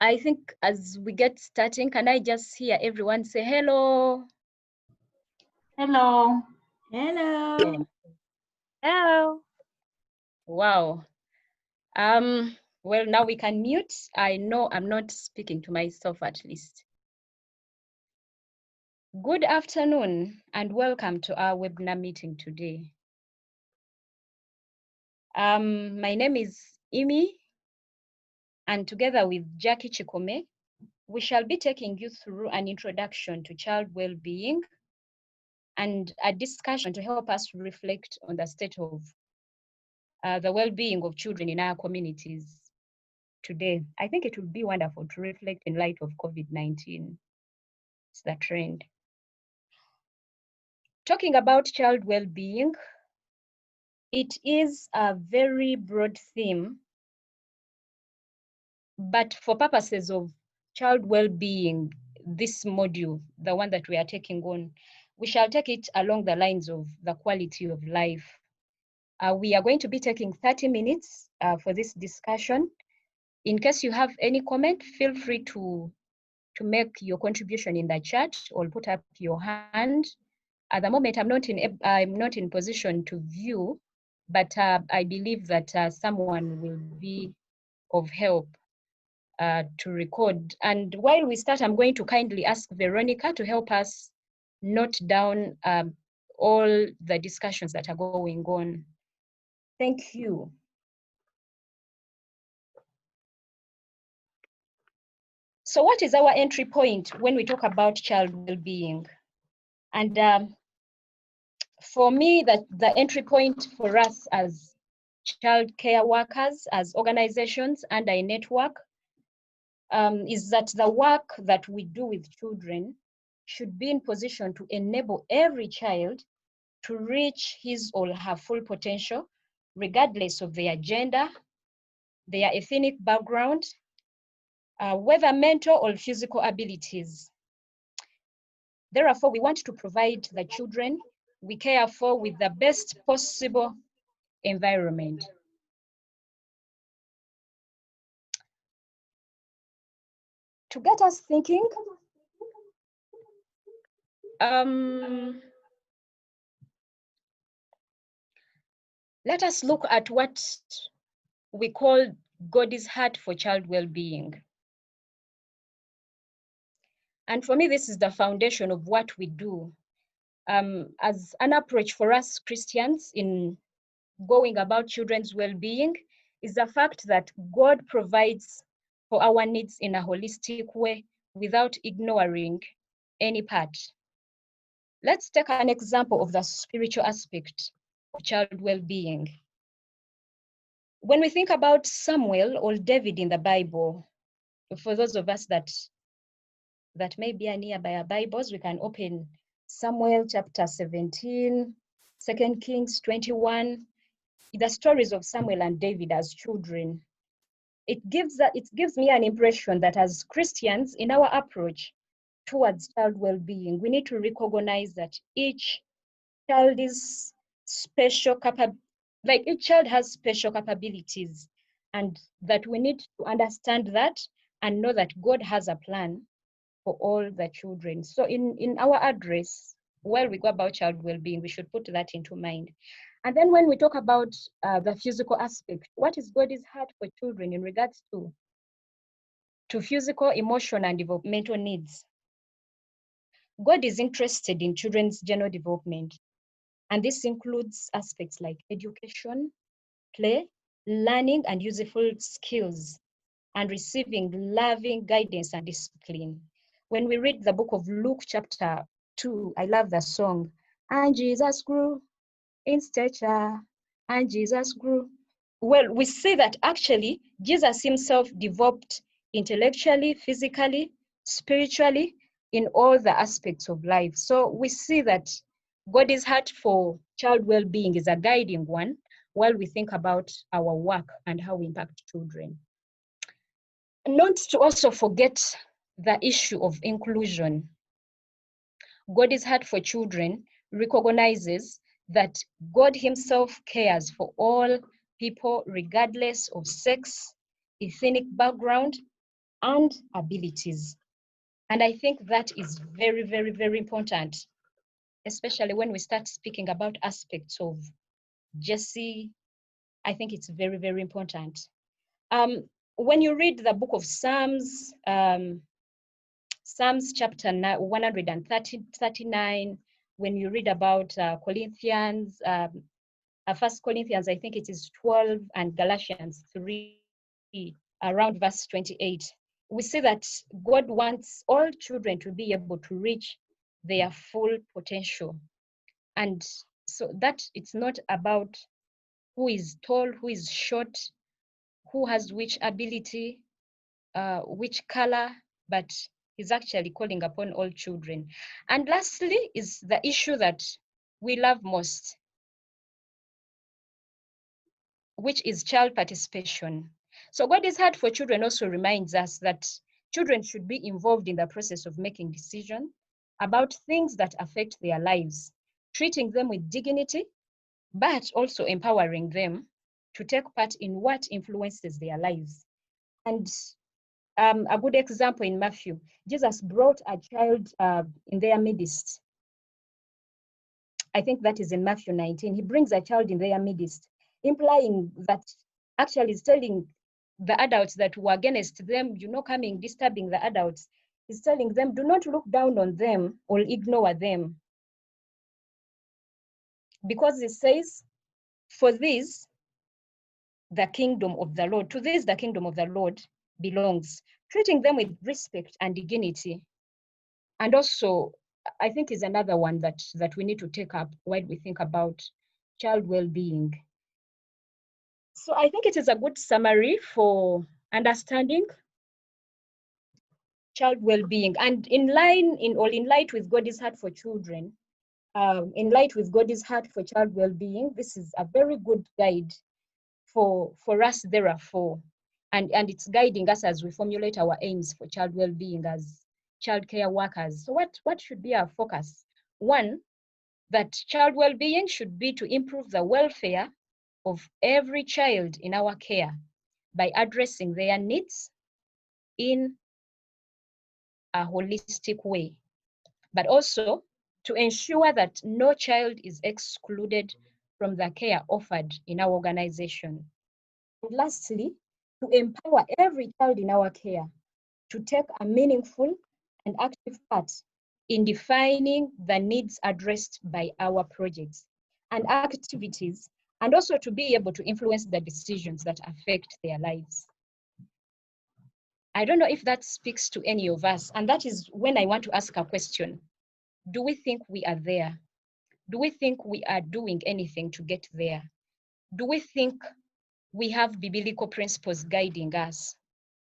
I think as we get starting, can I just hear everyone say hello? Hello. Hello. Hello. Wow. Well, now we can mute. I know I'm not speaking to myself at least. Good afternoon and welcome to our webinar meeting today. My name is Imi, and together with Jackie Chikome, we shall be taking you through an introduction to child well-being and a discussion to help us reflect on the state of the well-being of children in our communities today. I think it would be wonderful to reflect in light of COVID-19. It's the trend. Talking about child well-being, it is a very broad theme, but for purposes of child well-being, this module, the one that we are taking on, we shall take it along the lines of the quality of life. We are going to be taking 30 minutes for this discussion. In case you have any comment, feel free to make your contribution in the chat or put up your hand. At the moment, I'm not in position to view, but I believe that someone will be of help to record. And while we start, I'm going to kindly ask Veronica to help us note down all the discussions that are going on. Thank you. So what is our entry point when we talk about child well-being? And for me, the entry point for us as child care workers, as organizations and a network, is that the work that we do with children should be in position to enable every child to reach his or her full potential, regardless of their gender, their ethnic background, whether mental or physical abilities. Therefore, we want to provide the children we care for with the best possible environment. To get us thinking, let us look at what we call God's heart for child well-being. And for me, this is the foundation of what we do. As an approach for us Christians in going about children's well-being is the fact that God provides for our needs in a holistic way without ignoring any part. Let's take an example of the spiritual aspect of child well-being. When we think about Samuel or David in the Bible, for those of us that may be nearby our Bibles, we can open Samuel chapter 17, 2 Kings 21, the stories of Samuel and David as children. It gives me an impression that as Christians, in our approach towards child well-being, we need to recognize that each child is special each child has special capabilities, and that we need to understand that and know that God has a plan for all the children. So in our address, while we go about child well-being, we should put that into mind. And then when we talk about the physical aspect, what is God's heart for children in regards to physical, emotional, and developmental needs? God is interested in children's general development. And this includes aspects like education, play, learning, and useful skills, and receiving loving guidance and discipline. When we read the book of Luke chapter 2, I love the song, and Jesus grew in stature, and Jesus grew. Well, we see that actually Jesus himself developed intellectually, physically, spiritually, in all the aspects of life. So we see that God's heart for child well-being is a guiding one while we think about our work and how we impact children. Not to also forget the issue of inclusion. God's heart for children recognizes that God himself cares for all people regardless of sex, ethnic background, and abilities. And I think that is very, very, very important, especially when we start speaking about aspects of Jesse. I think it's very, very important. When you read the book of Psalms, Psalms chapter 139, when you read about Corinthians, 1 Corinthians, I think it is 12, and Galatians 3, around verse 28, we see that God wants all children to be able to reach their full potential. And so that it's not about who is tall, who is short, who has which ability, which color, but he's actually calling upon all children. And lastly is the issue that we love most, which is child participation. So God's Heart for Children also reminds us that children should be involved in the process of making decisions about things that affect their lives, treating them with dignity, but also empowering them to take part in what influences their lives. And a good example in Matthew, Jesus brought a child in their midst. I think that is in Matthew 19. He brings a child in their midst, implying that actually is telling the adults that were against them, coming, disturbing the adults. He's telling them, do not look down on them or ignore them. Because it says, for this, the kingdom of the Lord, to this, the kingdom of the Lord belongs, treating them with respect and dignity. And also, I think is another one that we need to take up when we think about child well-being. So I think it is a good summary for understanding child well-being, and in light with God's heart for children, in light with God's heart for child well-being, this is a very good guide for us therefore, and it's guiding us as we formulate our aims for child well-being as childcare workers. So what should be our focus? One, that child well-being should be to improve the welfare of every child in our care by addressing their needs in a holistic way, but also to ensure that no child is excluded from the care offered in our organization. And lastly, to empower every child in our care to take a meaningful and active part in defining the needs addressed by our projects and activities, and also to be able to influence the decisions that affect their lives. I don't know if that speaks to any of us, and that is when I want to ask a question. Do we think we are there? Do we think we are doing anything to get there? Do we think we have biblical principles guiding us?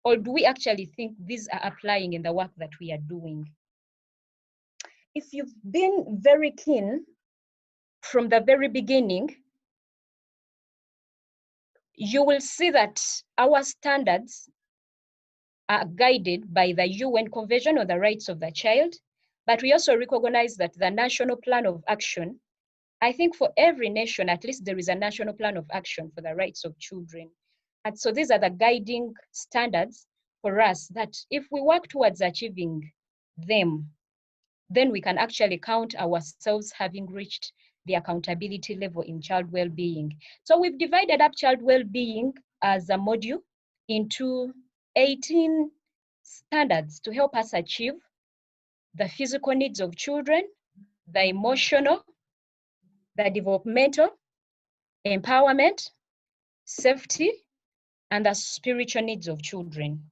Or do we actually think these are applying in the work that we are doing? If you've been very keen from the very beginning, you will see that our standards are guided by the UN Convention on the Rights of the Child, but we also recognize that the National Plan of Action, I think for every nation, at least there is a National Plan of Action for the rights of children. And so these are the guiding standards for us that if we work towards achieving them, then we can actually count ourselves having reached the accountability level in child well-being. So we've divided up child well-being as a module into 18 standards to help us achieve the physical needs of children, the emotional, the developmental, empowerment, safety, and the spiritual needs of children.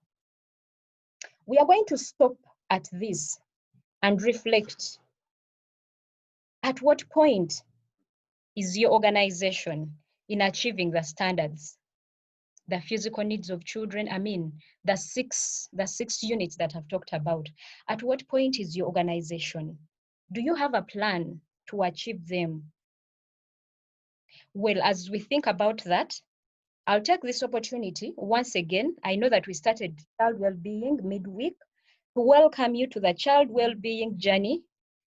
We are going to stop at this and reflect. At what point is your organization in achieving the standards, the physical needs of children? I mean, the six units that I've talked about. At what point is your organization? Do you have a plan to achieve them? Well, as we think about that, I'll take this opportunity once again. I know that we started child well-being midweek, to welcome you to the child well-being journey.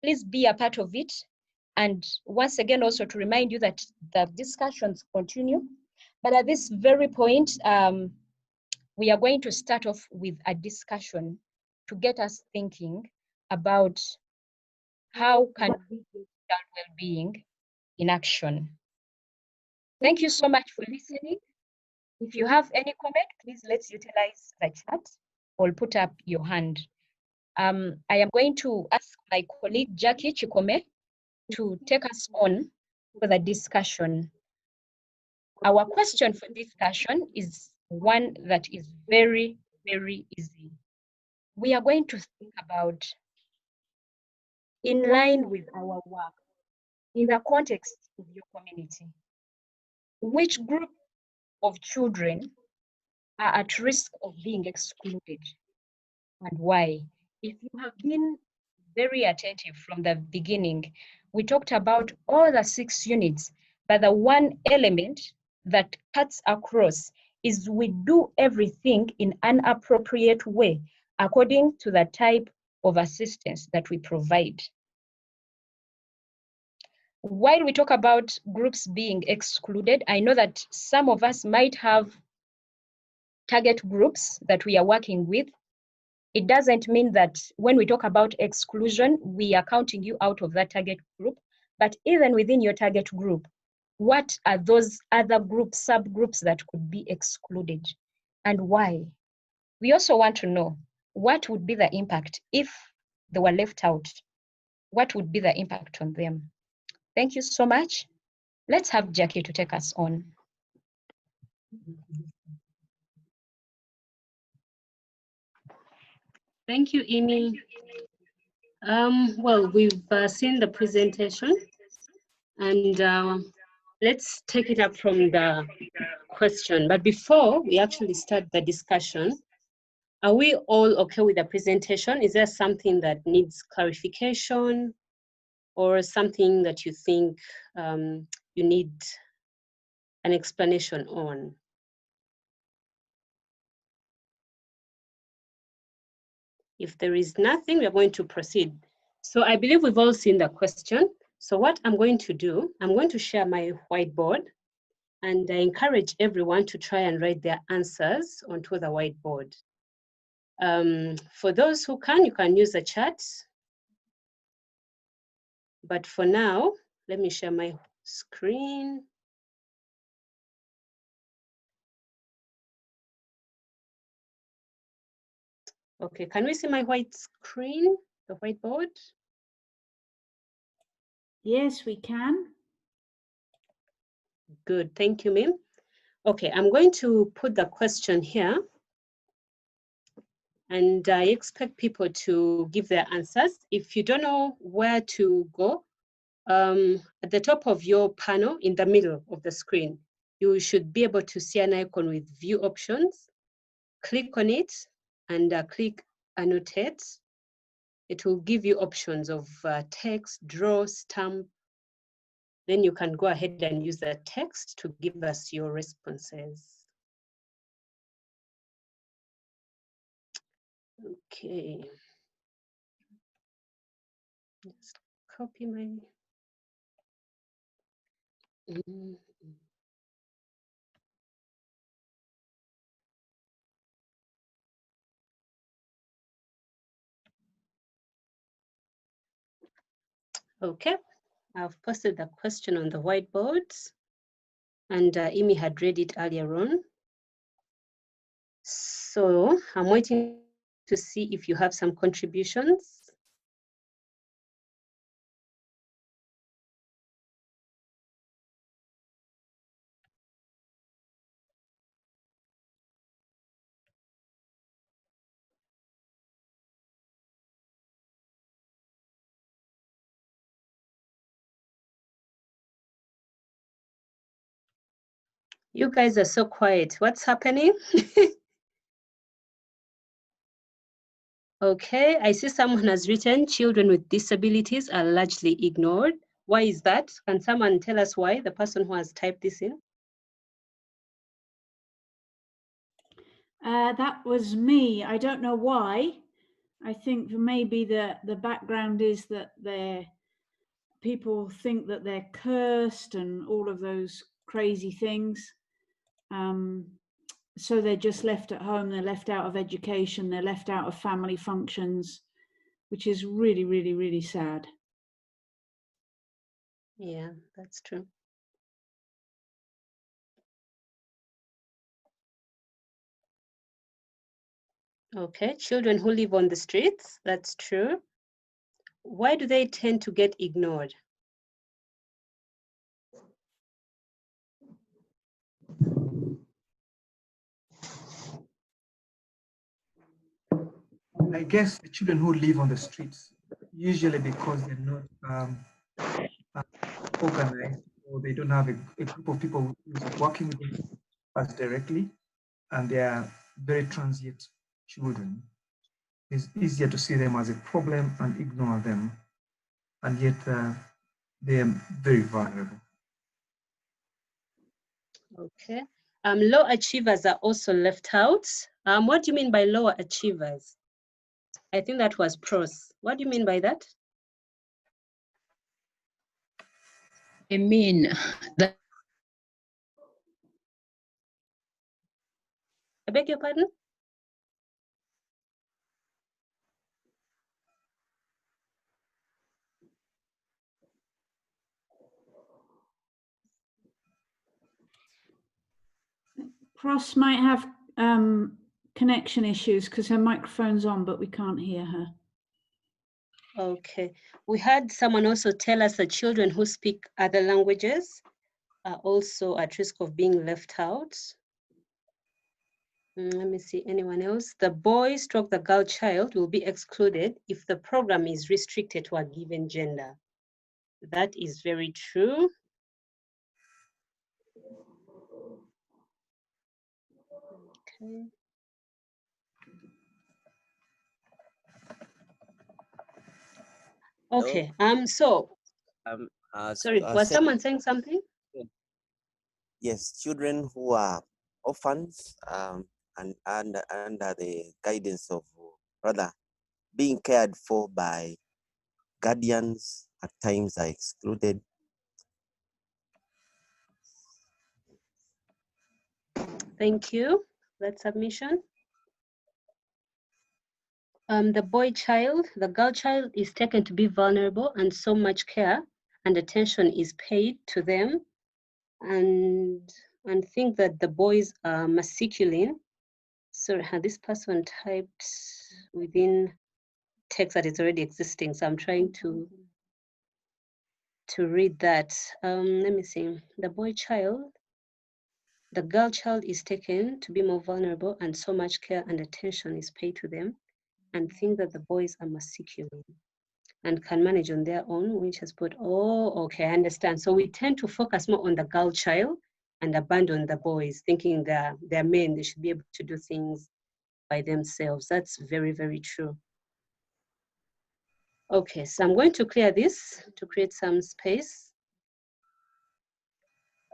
Please be a part of it. And once again, also to remind you that the discussions continue. But at this very point, we are going to start off with a discussion to get us thinking about how can we get child well-being in action. Thank you so much for listening. If you have any comment, please let's utilize the chat or put up your hand. I am going to ask my colleague Jackie Chikome to take us on for the discussion. Our question for discussion is one that is very, very easy. We are going to think about, in line with our work, in the context of your community, which group of children are at risk of being excluded and why? If you have been very attentive from the beginning, we talked about all the 6 units, but the one element that cuts across is we do everything in an appropriate way according to the type of assistance that we provide. While we talk about groups being excluded, I know that some of us might have target groups that we are working with. It doesn't mean that when we talk about exclusion, we are counting you out of that target group. But even within your target group, what are those other groups, subgroups that could be excluded and why? We also want to know what would be the impact if they were left out. What would be the impact on them? Thank you so much. Let's have Jackie to take us on. Thank you, Amy. Well, we've seen the presentation, and let's take it up from the question. But before we actually start the discussion, are we all okay with the presentation? Is there something that needs clarification or something that you think you need an explanation on? If there is nothing, we are going to proceed. So I believe we've all seen the question. So what I'm going to do, I'm going to share my whiteboard, and I encourage everyone to try and write their answers onto the whiteboard. For those who can, you can use the chat. But for now, let me share my screen. Okay, can we see my white screen, the whiteboard? Yes, we can. Good, thank you, Mim. Okay, I'm going to put the question here, and I expect people to give their answers. If you don't know where to go, at the top of your panel, in the middle of the screen, you should be able to see an icon with view options. Click on it and click annotate. It will give you options of text, draw, stamp. Then you can go ahead and use the text to give us your responses. Okay. Let's copy my. Okay, I've posted the question on the whiteboard, and Amy had read it earlier on. So I'm waiting to see if you have some contributions. You guys are so quiet. What's happening? Okay, I see someone has written, children with disabilities are largely ignored. Why is that? Can someone tell us why, the person who has typed this in? That was me. I don't know why. I think maybe the background is that people think that they're cursed and all of those crazy things. so they're just left at home, they're left out of education, they're left out of family functions, which is really, really, really sad. Yeah, that's true. Okay, children who live on the streets, that's true. Why do they tend to get ignored? I guess the children who live on the streets, usually because they're not organized, or they don't have a group of people who's working with them as directly, and they are very transient children. It's easier to see them as a problem and ignore them, and yet they are very vulnerable. Okay. Low achievers are also left out. What do you mean by lower achievers? I think that was pros. What do you mean by that? I mean that. I beg your pardon? Pros might have connection issues because her microphone's on, but we can't hear her. Okay. We had someone also tell us that children who speak other languages are also at risk of being left out. Let me see, anyone else? The boy stroke the girl child will be excluded if the program is restricted to a given gender. That is very true. Okay. Okay, sorry, was someone saying something? Yes, children who are orphans and under the guidance of, rather, being cared for by guardians at times are excluded. Thank you. That submission. The boy child, the girl child is taken to be vulnerable, and so much care and attention is paid to them, and think that the boys are masculine. Sorry, this person typed within text that is already existing, so I'm trying to read that. Let me see. The boy child, the girl child is taken to be more vulnerable, and so much care and attention is paid to them, and think that the boys are masculine and can manage on their own, which has put, oh, okay, I understand. So we tend to focus more on the girl child and abandon the boys, thinking that they're men, they should be able to do things by themselves. That's very, very true. Okay, so I'm going to clear this to create some space,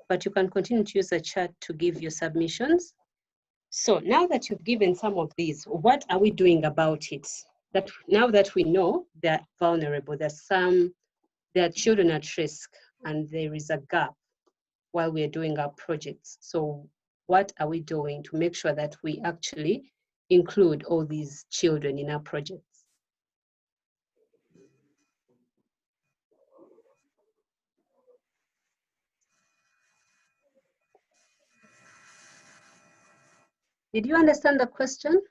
but you can continue to use the chat to give your submissions. So now that you've given some of these, what are we doing about it? That now that we know they're vulnerable, there are children at risk, and there is a gap while we're doing our projects. So what are we doing to make sure that we actually include all these children in our projects? Did you understand the question?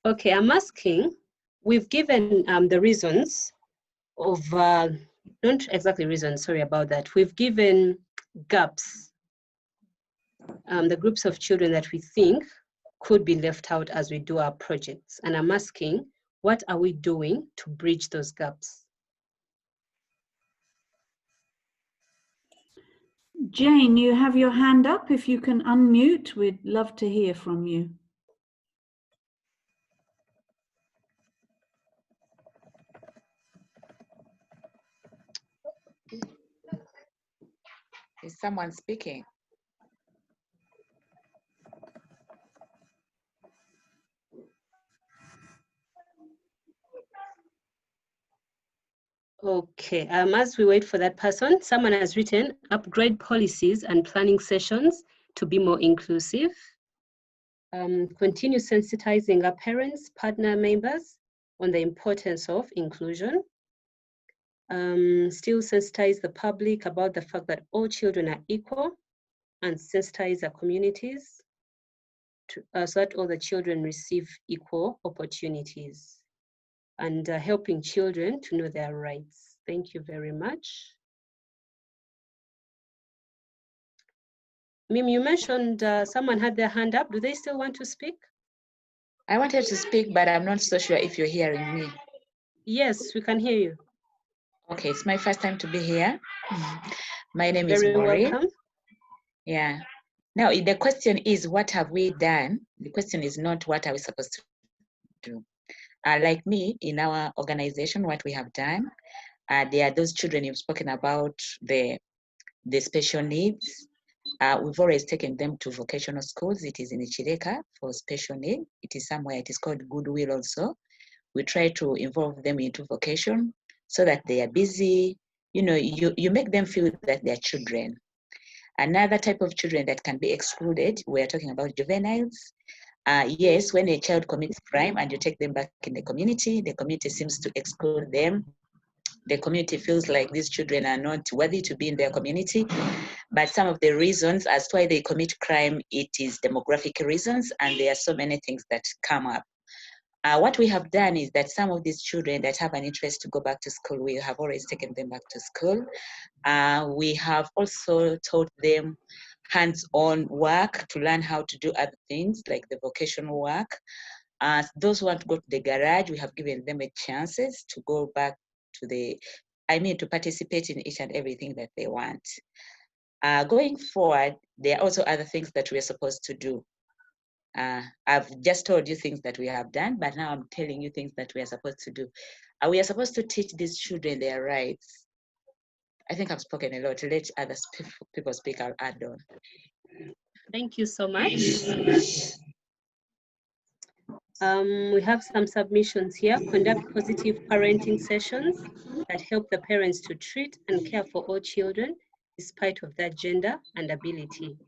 Okay, I'm asking, we've given the reasons of, not exactly reasons, sorry about that. We've given gaps, the groups of children that we think could be left out as we do our projects. And I'm asking, what are we doing to bridge those gaps? Jane, you have your hand up. If you can unmute, we'd love to hear from you. Is someone speaking? Okay, as we wait for that person, someone has written upgrade policies and planning sessions to be more inclusive. Continue sensitizing our parents, partner members on the importance of inclusion. Still sensitize the public about the fact that all children are equal, and sensitize our communities so that all the children receive equal opportunities, and helping children to know their rights. Thank you very much. Mim, you mentioned someone had their hand up. Do they still want to speak? I wanted to speak, but I'm not so sure if you're hearing me. Yes, we can hear you. Okay, it's my first time to be here. My name is Very Maureen. welcome. Yeah. Now, the question is, what have we done? The question is not what are we supposed to do. Like me, in our organization, what we have done, there are those children you've spoken about, the special needs. We've always taken them to vocational schools. It is in Chireka for special need. It is somewhere, it is called Goodwill also. We try to involve them into vocation so that they are busy. You know, you make them feel that they're children. Another type of children that can be excluded, we're talking about juveniles. Yes, when a child commits crime and you take them back in the community seems to exclude them. The community feels like these children are not worthy to be in their community. But some of the reasons as to why they commit crime, it is demographic reasons, and there are so many things that come up. What we have done is that some of these children that have an interest to go back to school, we have always taken them back to school. We have also taught them hands-on work to learn how to do other things like the vocational work. Those who want to go to the garage, we have given them a chances to go back to to participate in each and everything that they want. Going forward, there are also other things that we're supposed to do. I've just told you things that we have done, but now I'm telling you things that we are supposed to do. We are supposed to teach these children their rights. I think I've spoken a lot. Let other people speak, I'll add on. Thank you so much. We have some submissions here. Conduct positive parenting sessions that help the parents to treat and care for all children, despite of their gender and ability.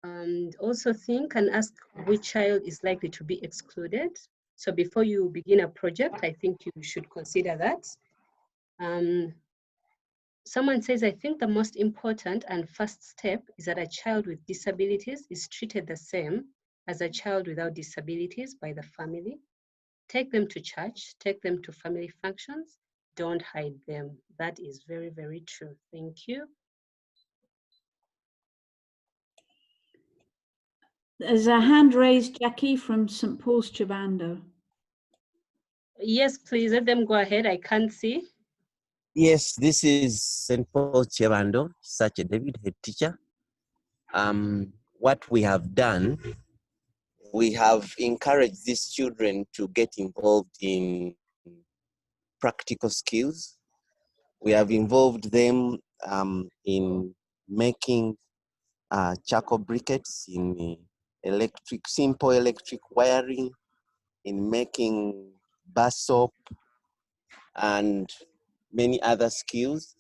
And also think and ask which child is likely to be excluded. So before you begin a project, I think you should consider that. Someone says, I think the most important and first step is that a child with disabilities is treated the same as a child without disabilities by the family. Take them to church, take them to family functions, don't hide them. That is very, very true. Thank you. There's a hand raised, Jackie, from St. Paul's Chibando. Yes, please let them go ahead. I can't see. Yes, this is St. Paul Chevando, such a David head teacher. What we have done, we have encouraged these children to get involved in practical skills. We have involved them in making charcoal briquettes, in simple electric wiring, in making bar soap, and many other skills.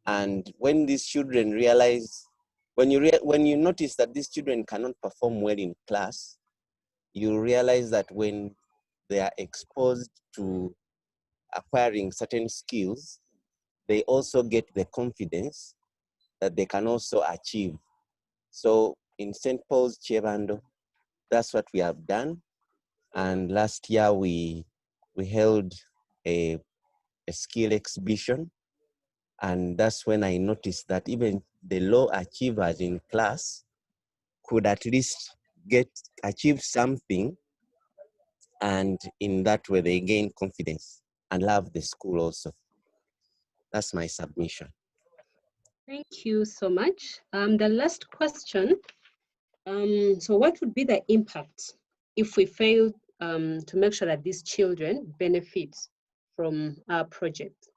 And when these children realize, when you notice that these children cannot perform well in class, you realize that when they are exposed to acquiring certain skills, they also get the confidence that they can also achieve. So in St. Paul's Chevando, that's what we have done. And last year we held a skill exhibition. And that's when I noticed that even the low achievers in class could at least achieve something, and in that way they gain confidence and love the school also. That's my submission. Thank you so much. The last question. So what would be the impact if we fail to make sure that these children benefit from our project?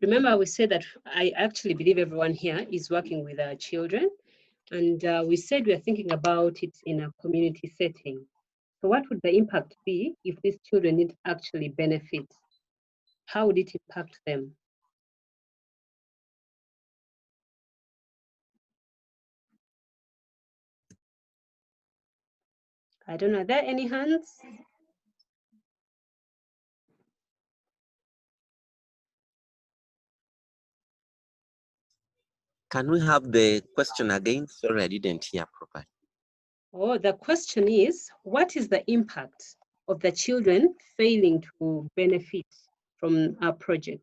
Remember, we said that I actually believe everyone here is working with our children. And we said we are thinking about it in a community setting. So what would the impact be if these children didn't actually benefit? How would it impact them? I don't know, are there any hands? Can we have the question again? Sorry, I didn't hear properly. Oh, the question is, what is the impact of the children failing to benefit from our project?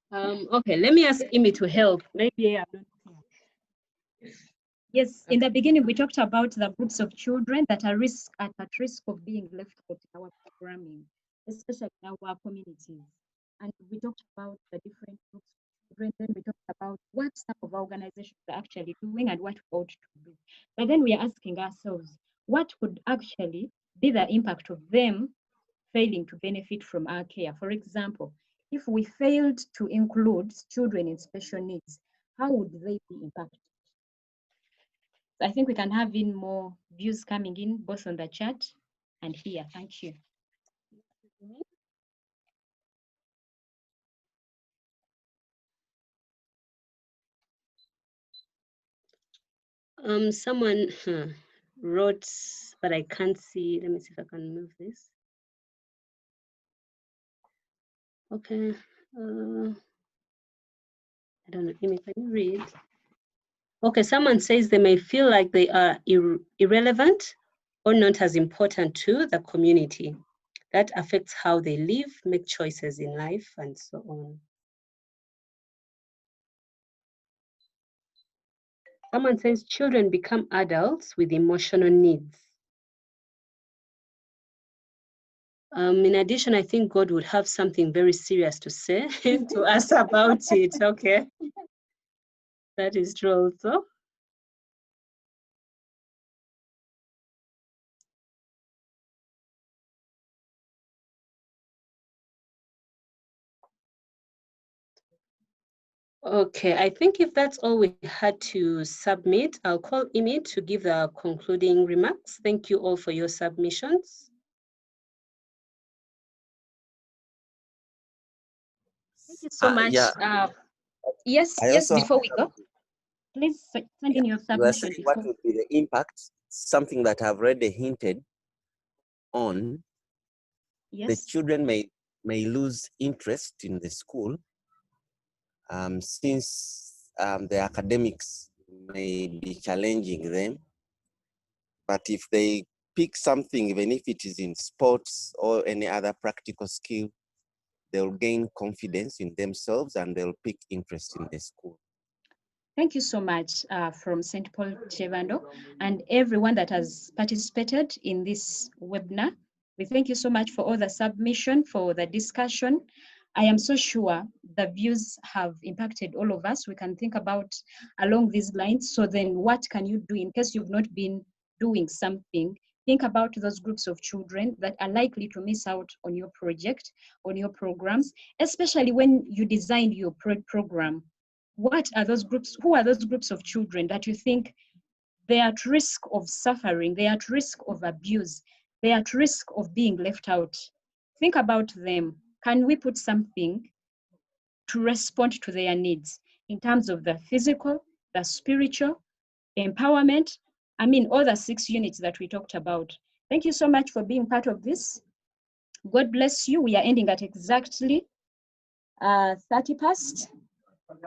Okay, let me ask Imi to help. Maybe I'm not clear. Yes, in the beginning, we talked about the groups of children that are at risk of being left out in our programming, especially in our communities. And we talked about the different groups of children. Then we talked about what some of our organizations are actually doing and what we ought to do. But then we are asking ourselves, what could actually be the impact of them failing to benefit from our care? For example, if we failed to include children in special needs, how would they be impacted? I think we can have in more views coming in, both on the chat and here. Thank you. Someone wrote, but I can't see. Let me see if I can move this. Okay. I don't know. Amy, can you read? Okay, someone says they may feel like they are irrelevant or not as important to the community. That affects how they live, make choices in life, and so on. Someone says children become adults with emotional needs. In addition, I think God would have something very serious to say to us about it. Okay. That is true also. Okay, I think if that's all we had to submit, I'll call Imi to give the concluding remarks. Thank you all for your submissions. Thank you so much. Yeah. Yes, before we go, please send in your submission. What would be the impact? Something that I've already hinted on. Yes. The children may lose interest in the school since the academics may be challenging them. But if they pick something, even if it is in sports or any other practical skill, they'll gain confidence in themselves and they'll pick interest in the school. Thank you so much from St. Paul Chevando and everyone that has participated in this webinar. We thank you so much for all the submission, for the discussion. I am so sure the views have impacted all of us. We can think about along these lines. So then what can you do in case you've not been doing something? Think about those groups of children that are likely to miss out on your project, on your programs, especially when you designed your program. What are those groups? Who are those groups of children that you think they are at risk of suffering, they are at risk of abuse, they are at risk of being left out? Think about them. Can we put something to respond to their needs in terms of the physical, the spiritual, empowerment? I mean, all the 6 units that we talked about. Thank you so much for being part of this. God bless you. We are ending at exactly 30 past.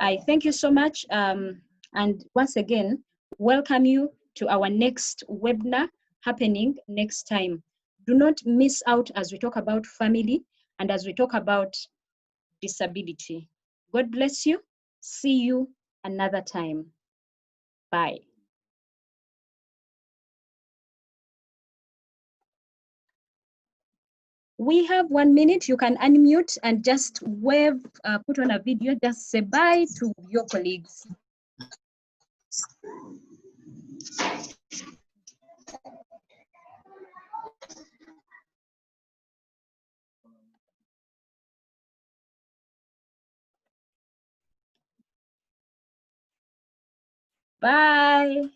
I thank you so much. And once again, welcome you to our next webinar happening next time. Do not miss out as we talk about family and as we talk about disability. God bless you. See you another time. Bye. We have 1 minute. You can unmute and just wave, put on a video, just say bye to your colleagues. Bye.